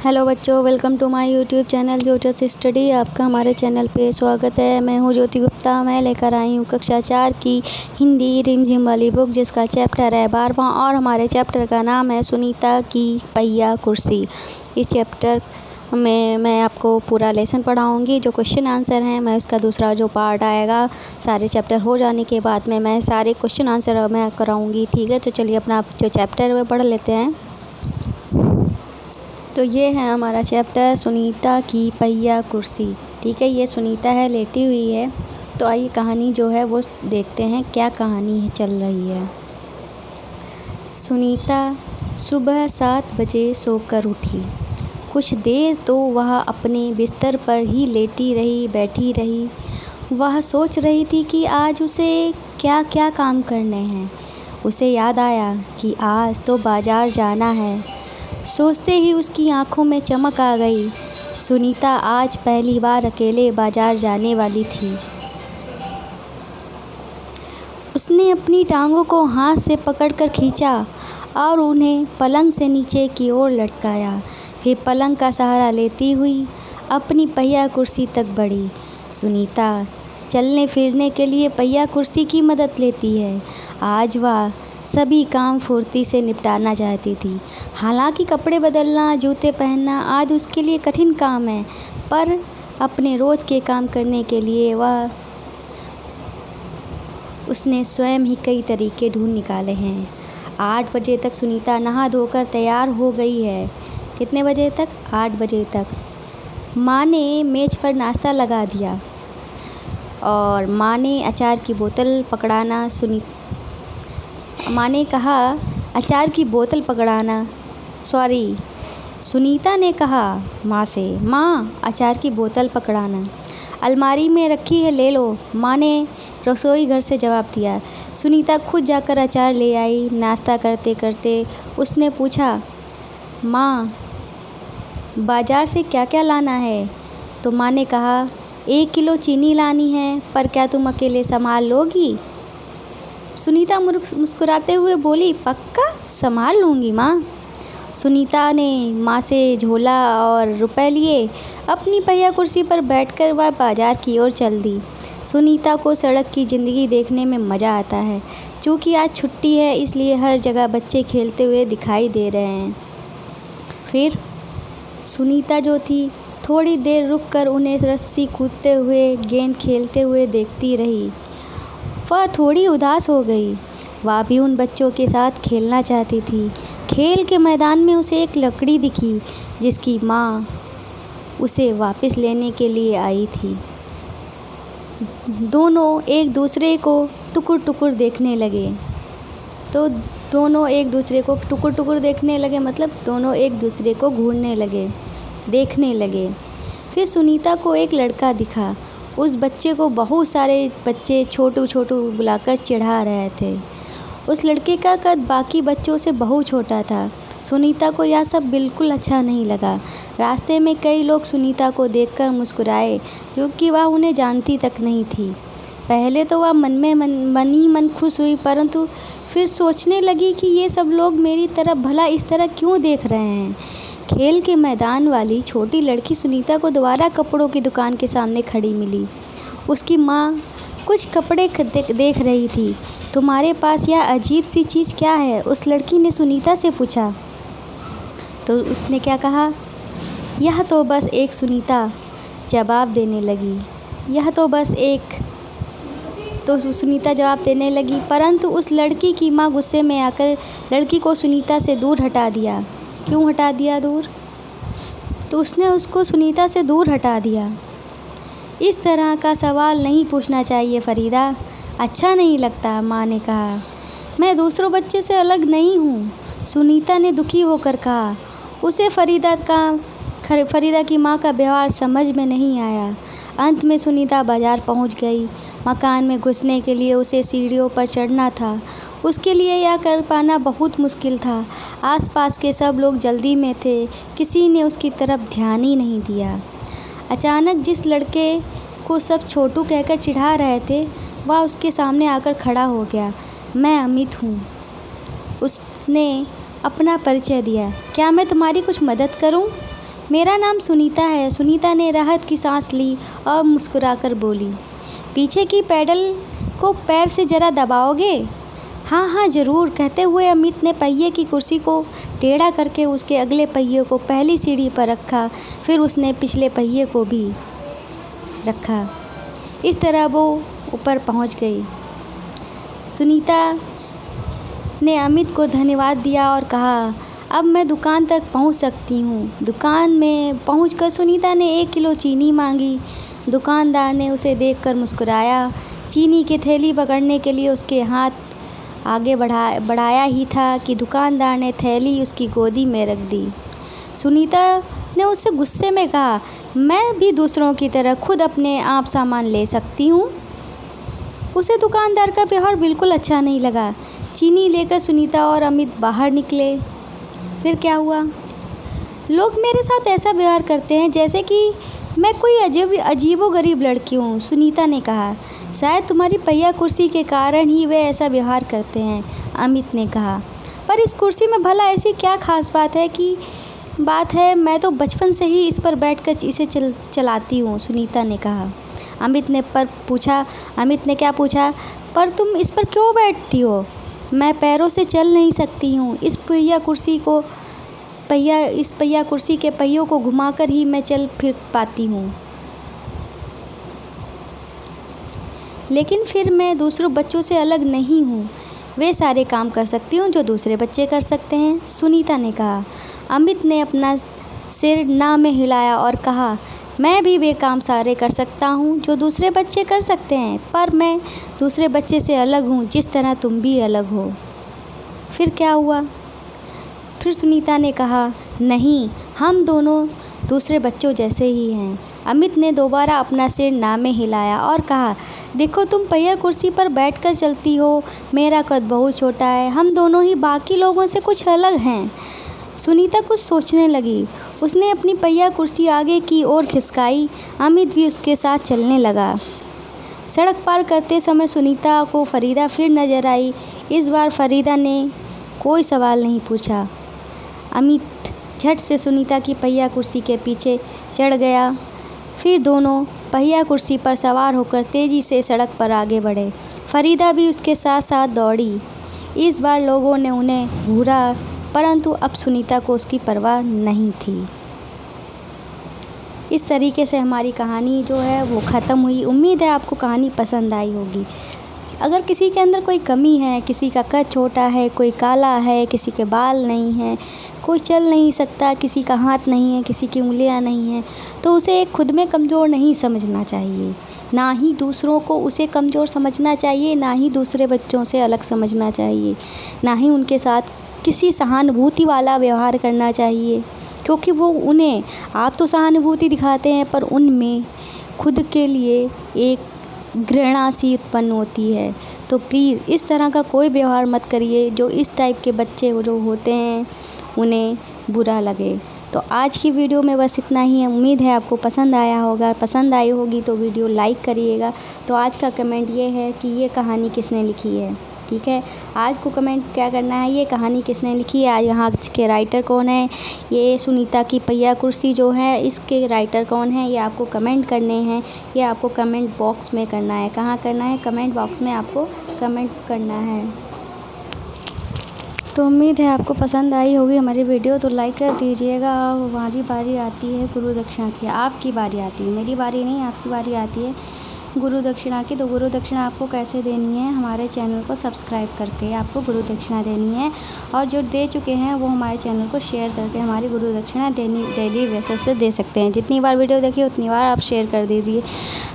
Hello बच्चों, welcome to my YouTube channel जोजस study. आपका हमारे चैनल पे स्वागत है। मैं हूँ ज्योति गुप्ता। मैं लेकर आई हूँ कक्षा 4 की हिंदी रिमझिम वाली बुक, जिसका चैप्टर है 12वां और हमारे चैप्टर का नाम है सुनीता की पहिया कुर्सी। इस चैप्टर में मैं आपको पूरा लेसन पढ़ाऊँगी। जो क्वेश्चन आंसर हैं मैं उसका दूसरा जो पार्ट आएगा सारे चैप्टर हो जाने के बाद में मैं सारे क्वेश्चन आंसर मैं कराऊँगी। ठीक है, तो चलिए अपना जो चैप्टर है वो पढ़ लेते हैं। तो ये है हमारा चैप्टर सुनीता की पहिया कुर्सी। ठीक है, ये सुनीता है, लेटी हुई है। तो आइए कहानी जो है वो देखते हैं क्या कहानी चल रही है। सुनीता सुबह 7 बजे सोकर उठी। कुछ देर तो वह अपने बिस्तर पर ही बैठी रही। वह सोच रही थी कि आज उसे क्या क्या काम करने हैं। उसे याद आया कि आज तो बाज़ार जाना है। सोचते ही उसकी आंखों में चमक आ गई। सुनीता आज पहली बार अकेले बाज़ार जाने वाली थी। उसने अपनी टांगों को हाथ से पकड़कर खींचा और उन्हें पलंग से नीचे की ओर लटकाया। फिर पलंग का सहारा लेती हुई अपनी पहिया कुर्सी तक बढ़ी। सुनीता चलने फिरने के लिए पहिया कुर्सी की मदद लेती है। आज वह सभी काम फुर्ती से निपटाना चाहती थी। हालांकि कपड़े बदलना, जूते पहनना आदि उसके लिए कठिन काम है, पर अपने रोज़ के काम करने के लिए उसने स्वयं ही कई तरीके ढूंढ निकाले हैं। 8 बजे तक सुनीता नहा धोकर तैयार हो गई है। कितने बजे तक? 8 बजे तक। माँ ने मेज़ पर नाश्ता लगा दिया और माँ ने अचार की बोतल पकड़ाना सुनीता ने कहा माँ से, माँ अचार की बोतल पकड़ाना। अलमारी में रखी है, ले लो, माँ ने रसोई घर से जवाब दिया। सुनीता खुद जाकर अचार ले आई। नाश्ता करते करते उसने पूछा, माँ बाज़ार से क्या क्या लाना है? तो माँ ने कहा 1 किलो चीनी लानी है, पर क्या तुम अकेले संभाल लोगी? सुनीता मुस्कुराते हुए बोली, पक्का संभाल लूँगी माँ। सुनीता ने माँ से झोला और रुपए लिए अपनी पहिया कुर्सी पर बैठकर वह बाज़ार की ओर चल दी। सुनीता को सड़क की ज़िंदगी देखने में मज़ा आता है। चूँकि आज छुट्टी है, इसलिए हर जगह बच्चे खेलते हुए दिखाई दे रहे हैं। फिर सुनीता जो थी थोड़ी देर रुककर उन्हें रस्सी कूदते हुए, गेंद खेलते हुए देखती रही। वह थोड़ी उदास हो गई। वह भी उन बच्चों के साथ खेलना चाहती थी। खेल के मैदान में उसे एक लकड़ी दिखी जिसकी माँ उसे वापस लेने के लिए आई थी। दोनों एक दूसरे को टुकुर टुकुर देखने लगे। दोनों एक दूसरे को घूरने लगे, देखने लगे। फिर सुनीता को एक लड़का दिखा। उस बच्चे को बहुत सारे बच्चे छोटू छोटू बुलाकर चिढ़ा रहे थे। उस लड़के का कद बाकी बच्चों से बहुत छोटा था। सुनीता को यह सब बिल्कुल अच्छा नहीं लगा। रास्ते में कई लोग सुनीता को देखकर मुस्कुराए, जो कि वह उन्हें जानती तक नहीं थी। पहले तो वह मन ही मन खुश हुई, परंतु फिर सोचने लगी कि ये सब लोग मेरी तरफ भला इस तरह क्यों देख रहे हैं। खेल के मैदान वाली छोटी लड़की सुनीता को दोबारा कपड़ों की दुकान के सामने खड़ी मिली। उसकी माँ कुछ कपड़े देख रही थी। तुम्हारे पास यह अजीब सी चीज़ क्या है? उस लड़की ने सुनीता से पूछा। तो उसने क्या कहा? यह तो बस एक। सुनीता जवाब देने लगी, परंतु उस लड़की की माँ गुस्से में आकर लड़की को सुनीता से दूर हटा दिया। क्यों हटा दिया दूर? तो उसने उसको सुनीता से दूर हटा दिया। इस तरह का सवाल नहीं पूछना चाहिए फरीदा, अच्छा नहीं लगता, माँ ने कहा। मैं दूसरों बच्चे से अलग नहीं हूँ, सुनीता ने दुखी होकर कहा। उसे फरीदा की माँ का व्यवहार समझ में नहीं आया। अंत में सुनीता बाज़ार पहुँच गई। मकान में घुसने के लिए उसे सीढ़ियों पर चढ़ना था। उसके लिए यह कर पाना बहुत मुश्किल था। आसपास के सब लोग जल्दी में थे, किसी ने उसकी तरफ ध्यान ही नहीं दिया। अचानक जिस लड़के को सब छोटू कहकर चिढ़ा रहे थे, वह उसके सामने आकर खड़ा हो गया। मैं अमित हूँ, उसने अपना परिचय दिया। क्या मैं तुम्हारी कुछ मदद करूँ? मेरा नाम सुनीता है। सुनीता ने राहत की सांस ली और मुस्कुराकर बोली, पीछे की पैडल को पैर से ज़रा दबाओगे? हाँ हाँ ज़रूर, कहते हुए अमित ने पहिए की कुर्सी को टेढ़ा करके उसके अगले पहिए को पहली सीढ़ी पर रखा, फिर उसने पिछले पहिए को भी रखा। इस तरह वो ऊपर पहुंच गई। सुनीता ने अमित को धन्यवाद दिया और कहा, अब मैं दुकान तक पहुंच सकती हूं। दुकान में पहुंचकर सुनीता ने 1 किलो चीनी मांगी। दुकानदार ने उसे देखकर मुस्कुराया। चीनी की थैली पकड़ने के लिए उसके हाथ आगे बढ़ाया ही था कि दुकानदार ने थैली उसकी गोदी में रख दी। सुनीता ने उससे गुस्से में कहा, मैं भी दूसरों की तरह खुद अपने आप सामान ले सकती हूँ। उसे दुकानदार का व्यवहार बिल्कुल अच्छा नहीं लगा। चीनी लेकर सुनीता और अमित बाहर निकले। फिर क्या हुआ? लोग मेरे साथ ऐसा व्यवहार करते हैं जैसे कि मैं कोई अजीबोगरीब लड़की हूँ, सुनीता ने कहा। शायद तुम्हारी पहिया कुर्सी के कारण ही वे ऐसा व्यवहार करते हैं, अमित ने कहा। पर इस कुर्सी में भला ऐसी क्या खास बात है, मैं तो बचपन से ही इस पर बैठकर इसे चलाती हूँ, सुनीता ने कहा। अमित ने क्या पूछा, पर तुम इस पर क्यों बैठती हो? मैं पैरों से चल नहीं सकती हूँ। इस पहिया कुर्सी के पहियों को घुमाकर ही मैं चल फिर पाती हूँ। लेकिन फिर मैं दूसरों बच्चों से अलग नहीं हूँ। वे सारे काम कर सकती हूँ जो दूसरे बच्चे कर सकते हैं, सुनीता ने कहा। अमित ने अपना सिर ना में हिलाया और कहा, मैं भी वे काम सारे कर सकता हूँ जो दूसरे बच्चे कर सकते हैं, पर मैं दूसरे बच्चे से अलग हूँ, जिस तरह तुम भी अलग हो। फिर क्या हुआ? फिर सुनीता ने कहा, नहीं, हम दोनों दूसरे बच्चों जैसे ही हैं। अमित ने दोबारा अपना सिर ना में हिलाया और कहा, देखो तुम पहिया कुर्सी पर बैठकर चलती हो, मेरा कद बहुत छोटा है, हम दोनों ही बाकी लोगों से कुछ अलग हैं। सुनीता कुछ सोचने लगी। उसने अपनी पहिया कुर्सी आगे की ओर खिसकाई। अमित भी उसके साथ चलने लगा। सड़क पार करते समय सुनीता को फरीदा फिर नजर आई। इस बार फरीदा ने कोई सवाल नहीं पूछा। अमित झट से सुनीता की पहिया कुर्सी के पीछे चढ़ गया। फिर दोनों पहिया कुर्सी पर सवार होकर तेज़ी से सड़क पर आगे बढ़े। फरीदा भी उसके साथ साथ दौड़ी। इस बार लोगों ने उन्हें घूरा, परंतु अब सुनीता को उसकी परवाह नहीं थी। इस तरीके से हमारी कहानी जो है वो ख़त्म हुई। उम्मीद है आपको कहानी पसंद आई होगी। अगर किसी के अंदर कोई कमी है, किसी का कद छोटा है, कोई काला है, किसी के बाल नहीं हैं, कोई चल नहीं सकता, किसी का हाथ नहीं है, किसी की उंगलियां नहीं हैं, तो उसे खुद में कमज़ोर नहीं समझना चाहिए। ना ही दूसरों को उसे कमज़ोर समझना चाहिए, ना ही दूसरे बच्चों से अलग समझना चाहिए, ना ही उनके साथ किसी सहानुभूति वाला व्यवहार करना चाहिए, क्योंकि वो उन्हें आप तो सहानुभूति दिखाते हैं पर उनमें खुद के लिए एक घृणा सी उत्पन्न होती है। तो प्लीज़ इस तरह का कोई व्यवहार मत करिए जो इस टाइप के बच्चे जो होते हैं उन्हें बुरा लगे। तो आज की वीडियो में बस इतना ही है। उम्मीद है आपको पसंद आया होगा। पसंद आई होगी तो वीडियो लाइक करिएगा। तो आज का कमेंट ये है कि ये कहानी किसने लिखी है, ठीक है। आज को कमेंट क्या करना है, ये कहानी किसने लिखी है, आज यहाँ के राइटर कौन है, ये सुनीता की पहिया कुर्सी जो है इसके राइटर कौन है, ये आपको कमेंट करने हैं। ये आपको कमेंट बॉक्स में करना है। कहाँ करना है? कमेंट बॉक्स में आपको कमेंट करना है। तो उम्मीद है आपको पसंद आई होगी हमारी वीडियो, तो लाइक कर दीजिएगा। हमारी बारी आती है गुरु दक्षिणा की। आपकी बारी आती है, मेरी बारी नहीं, आपकी बारी आती है गुरु दक्षिणा की। तो गुरु दक्षिणा आपको कैसे देनी है? हमारे चैनल को सब्सक्राइब करके आपको गुरु दक्षिणा देनी है, और जो दे चुके हैं वो हमारे चैनल को शेयर करके हमारी गुरु दक्षिणा डेली बेसिस पे दे सकते हैं। जितनी बार वीडियो देखिए उतनी बार आप शेयर कर दीजिए।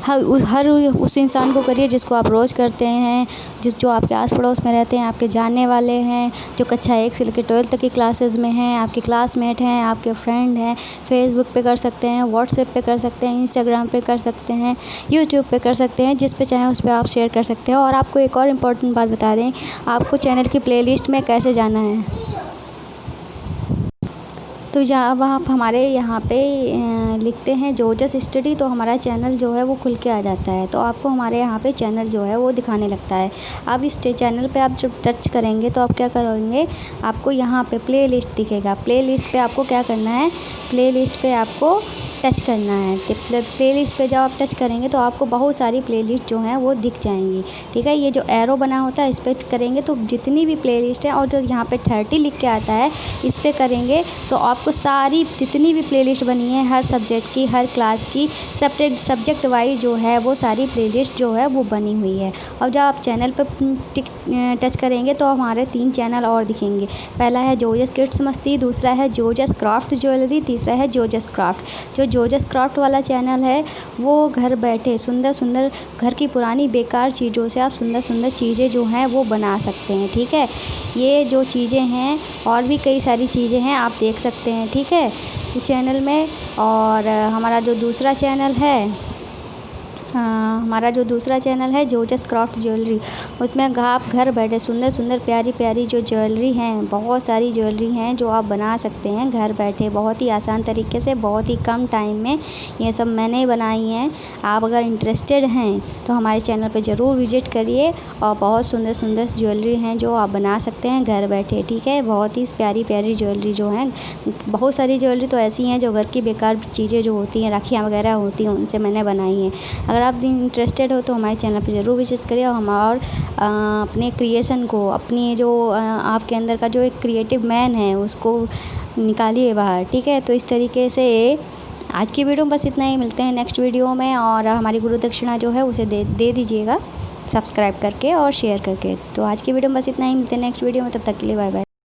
हर उस इंसान को करिए जिसको आप रोज़ करते हैं, जो आपके आस पड़ोस में रहते हैं, आपके जानने वाले हैं, जो कक्षा 1 से लेकर 12th तक की क्लासेस में हैं, आपके क्लासमेट हैं, आपके फ्रेंड हैं। फेसबुक पे कर सकते हैं, व्हाट्सएप पे कर सकते हैं, इंस्टाग्राम पे कर सकते हैं, यूट्यूब पे कर सकते हैं, जिस पे चाहें उस पे आप शेयर कर सकते हैं। और आपको एक और इम्पॉर्टेंट बात बता दें, आपको चैनल की प्लेलिस्ट में कैसे जाना है। तो जब आप हमारे यहाँ पे लिखते हैं जोजस स्टडी तो हमारा चैनल जो है वो खुल के आ जाता है। तो आपको हमारे यहाँ पे चैनल जो है वो दिखाने लगता है। अब इस चैनल पे आप जब टच करेंगे तो आप क्या करेंगे, आपको यहाँ पे प्लेलिस्ट दिखेगा। प्लेलिस्ट पे आपको क्या करना है, प्लेलिस्ट पे आपको टच करना है। प्लेलिस्ट पे जब आप टच करेंगे तो आपको बहुत सारी प्लेलिस्ट जो हैं वो दिख जाएंगी। ठीक है, ये जो एरो बना होता है इस पर करेंगे तो जितनी भी प्लेलिस्ट है, और जो यहाँ पे 30 लिख के आता है इस पर करेंगे तो आपको सारी जितनी भी प्लेलिस्ट बनी है हर सब्जेक्ट की, हर क्लास की, सेपरेट सब्जेक्ट वाइज जो है वो सारी प्लेलिस्ट जो है वो बनी हुई है। और जब आप चैनल पर टच करेंगे तो हमारे 3 चैनल और दिखेंगे। पहला है जोजस किड्स मस्ती, दूसरा है जोजस क्राफ्ट ज्वेलरी, तीसरा है जोजस क्राफ्ट। जो जोजस क्राफ्ट वाला चैनल है वो घर बैठे सुंदर सुंदर घर की पुरानी बेकार चीज़ों से आप सुंदर सुंदर चीज़ें जो हैं वो बना सकते हैं। ठीक है, ये जो चीज़ें हैं और भी कई सारी चीज़ें हैं आप देख सकते हैं। ठीक है, चैनल में। और हमारा जो दूसरा चैनल है जोजस क्राफ्ट ज्वेलरी, उसमें आप घर बैठे सुंदर सुंदर प्यारी प्यारी जो ज्वेलरी हैं, बहुत सारी ज्वेलरी हैं जो आप बना सकते हैं घर बैठे बहुत ही आसान तरीके से, बहुत ही कम टाइम में। ये सब मैंने बनाई हैं। आप अगर इंटरेस्टेड हैं तो हमारे चैनल पे ज़रूर विज़िट करिए। और बहुत सुंदर सुंदर ज्वेलरी हैं जो आप बना सकते हैं घर बैठे। ठीक है, बहुत ही प्यारी प्यारी ज्वेलरी जो हैं, बहुत सारी ज्वेलरी तो ऐसी हैं जो घर की बेकार चीज़ें जो होती हैं, राखियाँ वगैरह होती हैं, उनसे मैंने बनाई हैं। अगर आप इंटरेस्टेड हो तो हमारे चैनल पर ज़रूर विज़िट करिए। और अपने क्रिएशन को, अपनी जो आपके अंदर का जो एक क्रिएटिव मैन है उसको निकालिए बाहर। ठीक है, तो इस तरीके से आज की वीडियो में बस इतना ही। मिलते हैं नेक्स्ट वीडियो में। और हमारी गुरु दक्षिणा जो है उसे दे दीजिएगा सब्सक्राइब करके और शेयर करके। तो आज की वीडियो में बस इतना ही। मिलते हैं नेक्स्ट वीडियो में, तब तक के लिए बाय बाय।